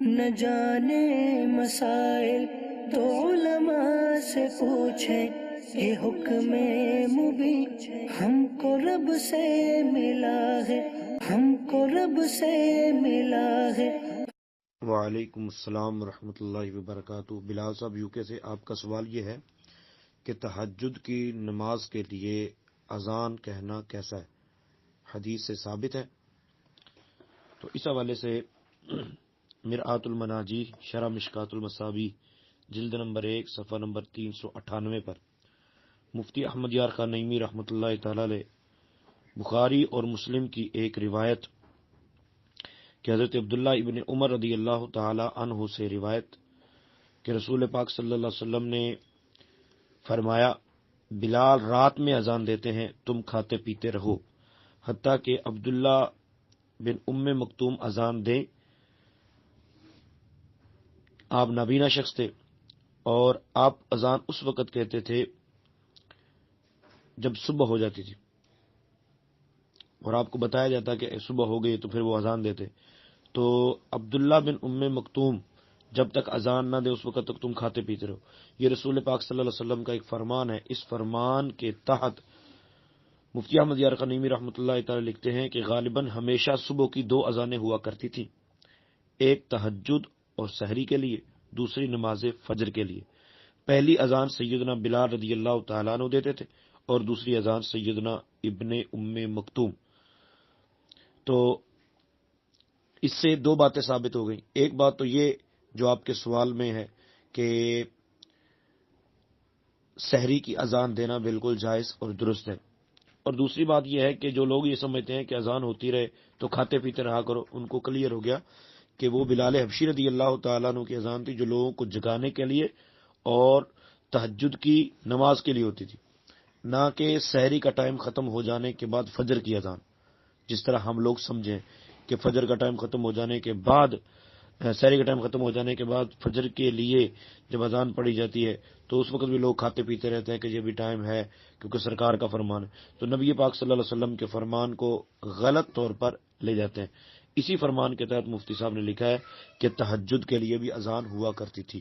نہ جانے مسائل تو علماء سے پوچھیں، یہ حکم مبین ہم کو رب سے ملا ہے، ہم کو رب سے ملا ہے۔ وعلیکم السلام ورحمۃ اللہ وبرکاتہ۔ بلال صاحب یو کے سے، آپ کا سوال یہ ہے کہ تہجد کی نماز کے لیے اذان کہنا کیسا ہے، حدیث سے ثابت ہے؟ تو اس حوالے سے مرآت المناجی شرح مشکات المصابیح جلد نمبر 1 صفحہ نمبر 398 پر مفتی احمد یار خان نعیمی رحمۃ اللہ تعالی علیہ بخاری اور مسلم کی ایک روایت کہ حضرت عبداللہ ابن عمر رضی اللہ تعالی عنہ سے روایت کہ رسول پاک صلی اللہ علیہ وسلم نے فرمایا، بلال رات میں اذان دیتے ہیں، تم کھاتے پیتے رہو حتیٰ کہ عبداللہ بن ام مکتوم اذان دیں۔ آپ نابینا شخص تھے اور آپ اذان اس وقت کہتے تھے جب صبح ہو جاتی تھی، اور آپ کو بتایا جاتا کہ صبح ہو گئی تو پھر وہ اذان دیتے۔ تو عبداللہ بن ام مکتوم جب تک اذان نہ دے اس وقت تک تم کھاتے پیتے رہو۔ یہ رسول پاک صلی اللہ علیہ وسلم کا ایک فرمان ہے۔ اس فرمان کے تحت مفتی احمد یار خان نعیمی رحمۃ اللہ تعالی لکھتے ہیں کہ غالباً ہمیشہ صبح کی 2 اذانیں ہوا کرتی تھیں، ایک تہجد اور سحری کے لیے، دوسری نماز فجر کے لیے۔ پہلی اذان سیدنا بلال رضی اللہ تعالیٰ عنہ دیتے تھے اور دوسری اذان سیدنا ابن ام مکتوم۔ تو اس سے 2 باتیں ثابت ہو گئیں۔ ایک بات تو یہ جو آپ کے سوال میں ہے کہ سحری کی اذان دینا بالکل جائز اور درست ہے، اور دوسری بات یہ ہے کہ جو لوگ یہ سمجھتے ہیں کہ اذان ہوتی رہے تو کھاتے پیتے رہا کرو، ان کو کلیئر ہو گیا کہ وہ بلال حبشی رضی اللہ تعالیٰ عنہ کی اذان تھی جو لوگوں کو جگانے کے لیے اور تہجد کی نماز کے لیے ہوتی تھی، نہ کہ سحری کا ٹائم ختم ہو جانے کے بعد فجر کی اذان، جس طرح ہم لوگ سمجھیں کہ فجر کا ٹائم ختم ہو جانے کے بعد، سحری کا ٹائم ختم ہو جانے کے بعد فجر کے لیے جب اذان پڑھی جاتی ہے تو اس وقت بھی لوگ کھاتے پیتے رہتے ہیں کہ یہ بھی ٹائم ہے کیونکہ سرکار کا فرمان ہے۔ تو نبی پاک صلی اللہ علیہ وسلم کے فرمان کو غلط طور پر لے جاتے ہیں۔ اسی فرمان کے تحت مفتی صاحب نے لکھا ہے کہ تہجد کے لیے بھی اذان ہوا کرتی تھی۔